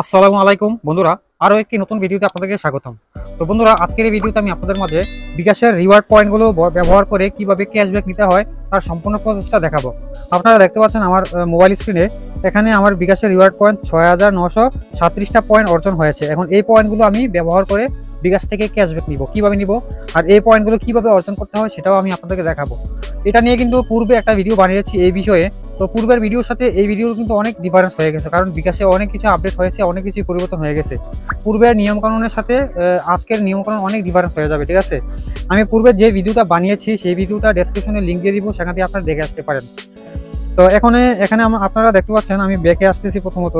আসসালামু আলাইকুম বন্ধুরা, আরও একটি নতুন ভিডিওতে আপনাদেরকে স্বাগতম। তো বন্ধুরা, আজকের এই ভিডিওতে আমি আপনাদের মাঝে বিকাশের রিওয়ার্ড পয়েন্টগুলো ব্যবহার করে কিভাবে ক্যাশব্যাক নিতে হয় তার সম্পূর্ণ প্রসেসটা দেখাবো। আপনারা দেখতে পাচ্ছেন আমার মোবাইল স্ক্রিনে, এখানে আমার বিকাশের রিওয়ার্ড পয়েন্ট ৬,৯৩৭টা পয়েন্ট অর্জন হয়েছে। এখন এই পয়েন্টগুলো আমি ব্যবহার করে বিকাশ থেকে ক্যাশব্যাক নিব, কিভাবে নিব আর এই পয়েন্টগুলো কিভাবে অর্জন করতে হয় সেটাও আমি আপনাদেরকে দেখাবো। এটা নিয়ে কিন্তু পূর্বে একটা ভিডিও বানিয়েছি এই বিষয়ে। তো পূর্বের ভিডিওর সাথে এই ভিডিওর কিন্তু অনেক ডিফারেন্স হয়ে গেছে, কারণ বিকাশে অনেক কিছু আপডেট হয়েছে, অনেক কিছু পরিবর্তন হয়ে গেছে। পূর্বের নিয়মকানুনের সাথে আজকের নিয়মকানুন অনেক ডিফারেন্স হয়ে যাবে, ঠিক আছে। আমি পূর্বে যে ভিডিওটা বানিয়েছি সেই ভিডিওটা ডেসক্রিপশনে লিঙ্ক দিয়ে দিব, সেখান থেকে আপনারা দেখে আসতে পারেন। তো এখানে আপনারা দেখতে পাচ্ছেন আমি ব্যাকে আসতেছি। প্রথমত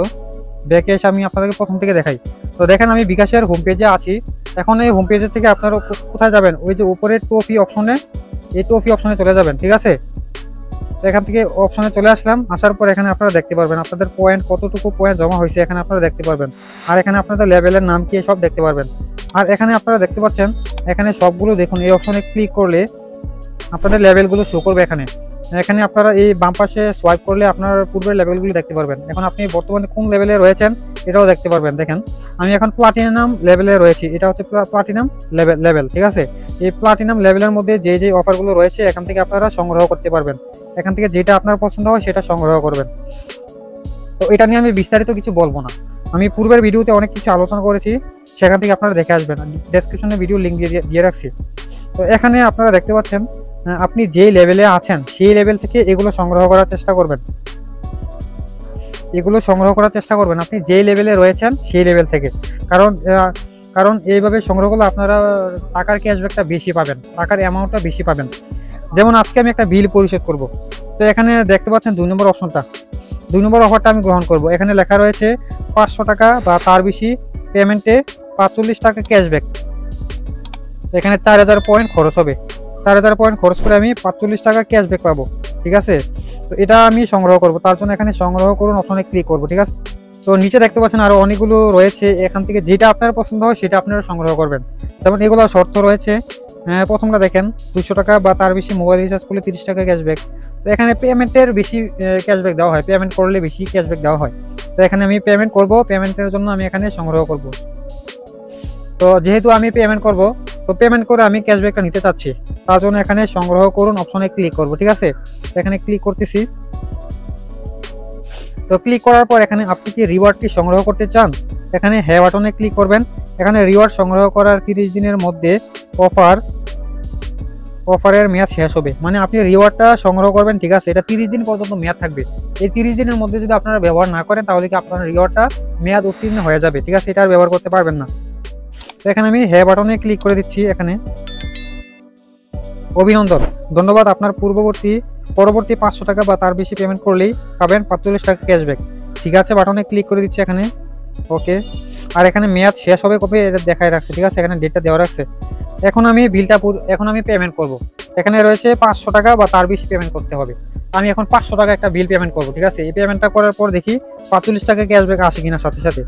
ব্যাকে এসে আমি আপনাদেরকে প্রথম থেকে দেখাই। তো দেখেন আমি বিকাশের হোম পেজে আছি। এখন এই হোম পেজের থেকে আপনারা কোথায় যাবেন, ওই যে উপরে ট্রফি অপশনে, এই ট্রফি অপশনে চলে যাবেন, ঠিক আছে। এখান থেকে অপশনে চলে আসলাম। আসার পর এখানে আপনারা দেখতে পারবেন আপনাদের পয়েন্ট, কতটুকু পয়েন্ট জমা হয়েছে এখানে আপনারা দেখতে পারবেন। আর এখানে আপনাদের লেভেলের নাম কি সব দেখতে পারবেন। আর এখানে আপনারা দেখতে পাচ্ছেন এখানে সবগুলো দেখুন, এই অপশনে ক্লিক করলে আপনাদের লেভেলগুলো শো করবে। এখানে আপনারা এই বাম পাশে সোয়াইপ করলে আপনার পূর্বের লেভেলগুলো দেখতে পারবেন। এখন আপনি বর্তমানে কোন লেভেলে রয়েছেন এটাও দেখতে পারবেন। দেখেন আমি এখন প্লাটিনাম লেভেলে রয়েছি, এটা হচ্ছে প্লাটিনাম লেভেল, ঠিক আছে। এই প্লাটিনাম লেভেলের মধ্যে যে যে অফারগুলো রয়েছে এখান থেকে আপনারা সংগ্রহ করতে পারবেন। এখান থেকে যেটা আপনার পছন্দ হয় সেটা সংগ্রহ করবেন। তো এটা নিয়ে আমি বিস্তারিত কিছু বলবো না, আমি পূর্বের ভিডিওতে অনেক কিছু আলোচনা করেছি, সেখান থেকে আপনারা দেখে আসবেন। ডেসক্রিপশনে ভিডিও লিঙ্ক দিয়ে রাখছি। তো এখানে আপনারা দেখতে পাচ্ছেন আপনি যেই লেভেলে আছেন সেই লেভেল থেকে এগুলো সংগ্রহ করার চেষ্টা করবেন। আপনি যেই লেভেলে রয়েছেন সেই লেভেল থেকে, কারণ এইভাবে সংগ্রহ করলে আপনারা টাকার ক্যাশব্যাকটা বেশি পাবেন, টাকার অ্যামাউন্টটা বেশি পাবেন। যেমন আজকে আমি একটা বিল পরিশোধ করব, তো এখানে দেখতে পাচ্ছেন 2 নম্বর অপশনটা, 2 নম্বর অফারটা আমি গ্রহণ করব। এখানে লেখা রয়েছে 500 টাকা বা তার বেশি পেমেন্টে 45 টাকা ক্যাশব্যাক। এখানে 4000 পয়েন্ট খরচ হবে, 4000 পয়েন্ট খরচ করে আমি 45 টাকা ক্যাশব্যাক পাবো, ঠিক আছে। তো এটা আমি সংগ্রহ করব, তার জন্য এখানে সংগ্রহ করুন অপশনে ক্লিক করব, ঠিক আছে। তো নিচে দেখতে পাচ্ছেন আরও অনেকগুলো রয়েছে, এখান থেকে যেটা আপনার পছন্দ হয় সেটা আপনারা সংগ্রহ করবেন। যেমন এগুলো শর্ত রয়েছে। প্রথমটা দেখেন 200 টাকা বা তার বেশি মোবাইল রিচার্জ করলে 30 টাকা ক্যাশব্যাক। তো এখানে পেমেন্টের বেশি ক্যাশব্যাক দেওয়া হয়, পেমেন্ট করলে বেশি ক্যাশব্যাক দেওয়া হয়। তো এখানে আমি পেমেন্ট করব, পেমেন্টের জন্য আমি এখানে সংগ্রহ করব। তো যেহেতু আমি পেমেন্ট করব, তো পেমেন্ট করে আমি ক্যাশব্যাকটা নিতে চাচ্ছি, তার জন্য এখানে সংগ্রহ করুন অপশনে ক্লিক করব, ঠিক আছে। এখানে ক্লিক করতেছি। তো ক্লিক করার পর এখানে আপনি কি রিওয়ার্ডটি সংগ্রহ করতে চান, এখানে হ্যাঁ বাটনে ক্লিক করবেন। এখানে রিওয়ার্ড সংগ্রহ করার 30 দিনের মধ্যে অফারের মেয়াদ শেষ হবে, মানে আপনি রিওয়ার্ডটা সংগ্রহ করবেন, ঠিক আছে। এটা 30 দিন পর্যন্ত মেয়াদ থাকবে। এই 30 দিনের মধ্যে যদি আপনারা ব্যবহার না করেন তাহলে কি আপনার রিওয়ার্ডটা মেয়াদ উত্তীর্ণ হয়ে যাবে, ঠিক আছে। এটা আর ব্যবহার করতে পারবেন না। তো এখানে আমি হ্যাঁ বাটনে ক্লিক করে দিচ্ছি। এখানে অভিনন্দন, ধন্যবাদ, আপনার পরবর্তী 500 টাকা বা তার বেশি পেমেন্ট করলেই পাবেন 45 টাকা ক্যাশব্যাক, ঠিক আছে। বাটনে ক্লিক করে দিচ্ছি এখানে, ওকে। আর এখানে মেয়াদ শেষ হবে কবে এটা দেখায় রাখছে, ঠিক আছে, এখানে ডেটটা দেওয়া রাখছে। এখন আমি পেমেন্ট করব। এখানে রয়েছে 500 টাকা বা তার বেশি পেমেন্ট করতে হবে। আমি এখন 500 টাকা একটা বিল পেমেন্ট করব, ঠিক আছে। এই পেমেন্টটা করার পর দেখি 45 টাকা ক্যাশব্যাক আসে কিনা সাথে সাথে।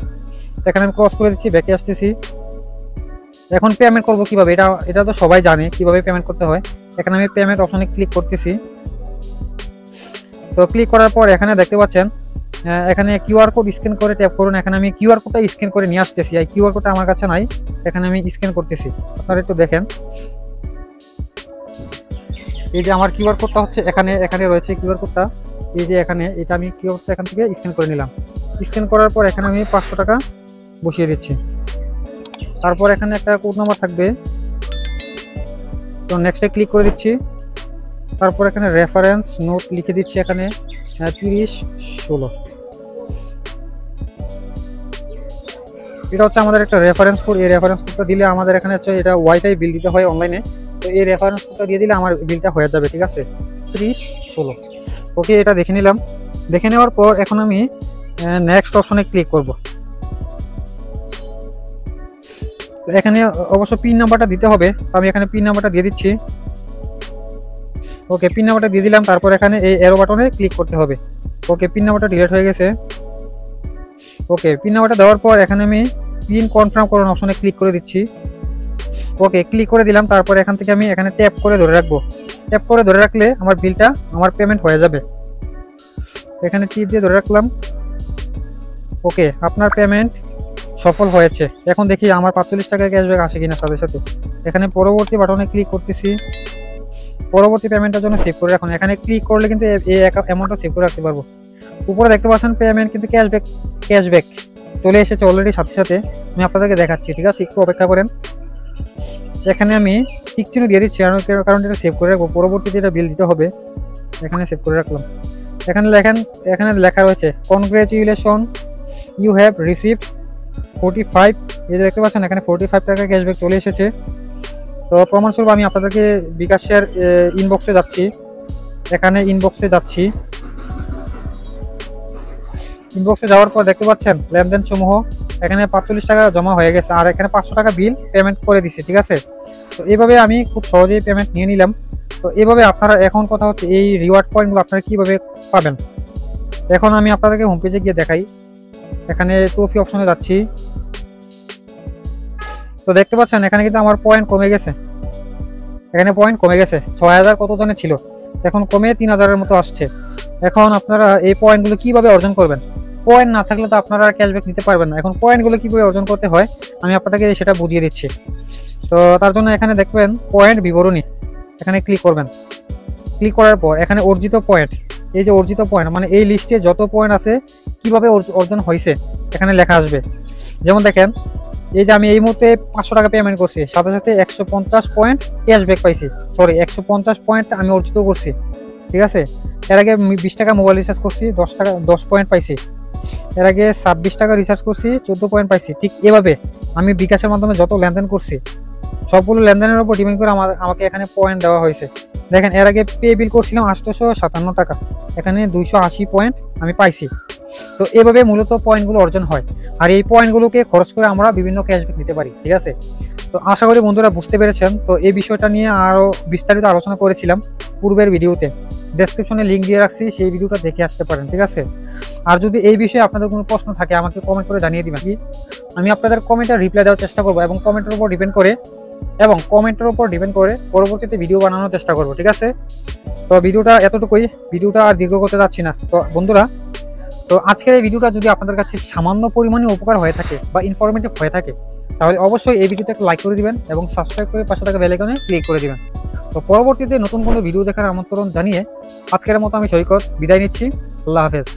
এখানে আমি ক্রস করে দিচ্ছি, ব্যাকে আসতেছি। এখন পেমেন্ট করব কিভাবে, এটা তো সবাই জানে কিভাবে পেমেন্ট করতে হয়। এখানে আমি পেমেন্ট অপশনে ক্লিক করতেছি। তো ক্লিক করার পর এখানে দেখতে পাচ্ছেন এখানে কিউআর কোড স্ক্যান করে ট্যাপ করুন। এখানে আমি কিউআর কোডটা স্ক্যান করে নিয়ে আসতেছি, এই কিউআর কোডটা আমার কাছে নাই, এখানে আমি স্ক্যান করতেছি। আপনারা একটু দেখেন, এই যে আমার কিউআর কোডটা হচ্ছে এখানে রয়েছে কিউআর কোডটা, এই যে এখানে এটা আমি কিউআর কোডটা এখান থেকে স্ক্যান করে নিলাম। স্ক্যান করার পর এখানে আমি 500 টাকা বসিয়ে দিচ্ছি। তারপর এখানে একটা কোড নাম্বার থাকবে, তো নেক্সটে ক্লিক করে দিচ্ছি। তারপর এখানে রেফারেন্স নোট লিখে দিচ্ছি, এখানে 3016। এটা হচ্ছে আমাদের একটা রেফারেন্স কোড। এই রেফারেন্স কোডটা দিলে আমাদের এখানে হচ্ছে এটা ওয়াইফাই বিল দিতে হয় অনলাইনে, তো এই রেফারেন্স কোডটা দিয়ে দিলে আমার বিলটা হয়ে যাবে, ঠিক আছে। 3016, ওকে। এটা দেখে নিলাম। দেখে নেওয়ার পর এখন আমি নেক্সট অপশনে ক্লিক করব। এখানে অবশ্য পিন নাম্বারটা দিতে হবে, আমি এখানে পিন নাম্বারটা দিয়ে দিচ্ছি, ওকে। পিন নাম্বারটা দিয়ে দিলাম। তারপর এখানে এই অ্যারো বাটনে ক্লিক করতে হবে, ওকে। পিন নাম্বারটা ডিলিট হয়ে গেছে, ওকে। পিন নাম্বারটা দেওয়ার পর এখানে আমি পিন কনফার্ম করুন অপশনে ক্লিক করে দিচ্ছি, ওকে। ক্লিক করে দিলাম। তারপর এখান থেকে আমি এখানে ট্যাপ করে ধরে রাখবো, ট্যাপ করে ধরে রাখলে আমার পেমেন্ট হয়ে যাবে। এখানে টিপ দিয়ে ধরে রাখলাম, ওকে, আপনার পেমেন্ট সফল হয়েছে। এখন দেখি আমার 45 টাকা ক্যাশব্যাক আসে কিনা সাথে সাথে। এখানে পরবর্তী বাটনে ক্লিক করতেছি, পরবর্তী পেমেন্টের জন্য সেভ করে রাখুন। এখানে ক্লিক করলে কিন্তু এই অ্যামাউন্টটা সেভ করে রাখতে পারবো। উপরে দেখতে পাচ্ছেন পেমেন্ট কিন্তু ক্যাশব্যাক চলে এসেছে অলরেডি সাথে সাথে। আমি আপনাদেরকে দেখাচ্ছি, ঠিক আছে, একটু অপেক্ষা করেন। এখানে আমি টিক চিহ্ন দিয়ে দিচ্ছি কারণ এটা সেভ করে রাখবো, পরবর্তীতে এটা বিল দিতে হবে। এখানে সেভ করে রাখলাম। এখানে লেখা রয়েছে কনগ্রেচুলেশন, ইউ হ্যাভ রিসিভড 45। এই যে দেখতে পাচ্ছেন এখানে 45 টাকা ক্যাশব্যাক চলে এসেছে। তো প্রমাণস্বরূপ আমি আপনাদেরকে বিকাশের ইনবক্সে যাচ্ছি। এখানে ইনবক্সে যাওয়ার পর দেখতে পাচ্ছেন লেনদেন সমূহ। এখানে 45 টাকা জমা হয়ে গেছে আর এখানে 500 টাকা বিল পেমেন্ট করে দিচ্ছি, ঠিক আছে। তো এইভাবে আমি খুব সহজেই পেমেন্ট নিয়ে নিলাম। তো এইভাবে আপনারা, এখন কথা হচ্ছে এই রিওয়ার্ড পয়েন্টগুলো আপনারা কীভাবে পাবেন। এখন আমি আপনাদেরকে হোম পেজে গিয়ে দেখাই। এখানে ট্রফি অপশনে যাচ্ছি। তো দেখতে পাচ্ছেন এখানে কিন্তু আমার পয়েন্ট কমে গেছে। এখানে পয়েন্ট কমে গেছে, 6000 কত জনে ছিল, এখন কমে 3000-এর মতো আসছে। এখন আপনারা এই পয়েন্টগুলো কিভাবে অর্জন করবেন? পয়েন্ট না থাকলে তো আপনারা ক্যাশব্যাক নিতে পারবেন না। এখন পয়েন্টগুলো কীভাবে অর্জন করতে হয় আমি আপনাদেরকে সেটা বুঝিয়ে দিচ্ছি। তো তার জন্য এখানে দেখবেন পয়েন্ট বিবরণী, এখানে ক্লিক করবেন। ক্লিক করার পর এখানে অর্জিত পয়েন্ট, এই যে অর্জিত পয়েন্ট মানে এই লিস্টে যত পয়েন্ট আছে কিভাবে অর্জন হয়েছে এখানে লেখা আসবে। যেমন দেখেন, এই যে আমি এই মুহূর্তে 500 টাকা পেমেন্ট করছি, সাথে সাথে 150 পয়েন্ট ক্যাশব্যাক পাইছি। 150 পয়েন্ট আমি অর্জিত করছি, ঠিক আছে। এর আগে 20 টাকা মোবাইল রিচার্জ করছি, 10 পয়েন্ট পাইছি। এর আগে 26 টাকা রিচার্জ করছি, 14 পয়েন্ট পাইছি। ঠিক এভাবে আমি বিকাশের মাধ্যমে যত লেনদেন করছি সবগুলো লেনদেনের উপর ডিপেন্ড করে আমাকে এখানে পয়েন্ট দেওয়া হয়েছে। দেখেন, এর আগে পে বিল করছিলাম 857 টাকা, এখানে 280 পয়েন্ট আমি পাইছি। তো এভাবে মূলত পয়েন্টগুলো অর্জন হয় আর এই পয়েন্টগুলোকে খরচ করে আমরা বিভিন্ন ক্যাশব্যাক নিতে পারি, ঠিক আছে। তো আশা করি বন্ধুরা বুঝতে পেরেছেন। তো এই বিষয়টা নিয়ে আরও বিস্তারিত আলোচনা করেছিলাম পূর্বের ভিডিওতে, ডেসক্রিপশনে লিঙ্ক দিয়ে রাখছি, সেই ভিডিওটা দেখে আসতে পারেন, ঠিক আছে। আর যদি এই বিষয়ে আপনাদের কোনো প্রশ্ন থাকে আমাকে কমেন্ট করে জানিয়ে দিবেন, কি আমি আপনাদের কমেন্টে রিপ্লাই দেওয়ার চেষ্টা করবো এবং কমেন্টের উপর ডিপেন্ড করে পরবর্তীতে ভিডিও বানানোর চেষ্টা করবো, ঠিক আছে। তো ভিডিওটা এতটুকুই, ভিডিওটা আর দীর্ঘ করতে যাচ্ছি না। তো বন্ধুরা, তো আজকের এই ভিডিওটা যদি আপনাদের কাছে সামান্য পরিমাণে উপকার হয়ে থাকে বা ইনফরমেটিভ হয়ে থাকে তাহলে অবশ্যই এই ভিডিওতে একটা লাইক করে দিবেন এবং সাবস্ক্রাইব করে পাশে থাকা বেল আইকনে ক্লিক করে দিবেন। তো পরবর্তীতে নতুন কোনো ভিডিও দেখার আমন্ত্রণ জানিয়ে আজকের মতো আমি সৈকত বিদায় নিচ্ছি। আল্লাহ হাফেজ।